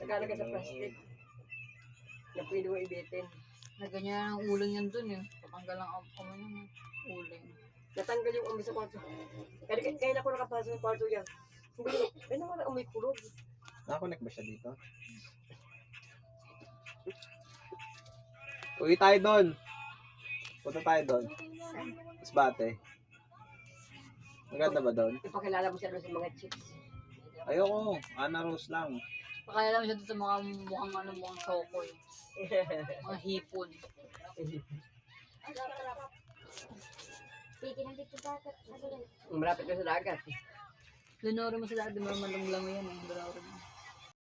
Nagkalaga sa plastic. Na pwede mo ibitin. Na ganyan ang uling yan dun eh. Patanggal ang kamay ng uling. Natanggal yung umi sa kwarto. Kaya ako nakapasok sa kwarto yan. Hindi, ay nawala umi kulog. Nakakonect ba siya dito? Uwi tayo doon. Punta tayo doon. Masbate. Maganda ba doon? Ipakilala mo siya doon sa mga chicks. Ayoko. Ana Rose lang. Pakaya lang siya dun sa mga mukhang chokoy. Mga hipon. Malapit na sa dagat. Lunoro mo sa dati, malumlang mo yan eh. Lunoro mo.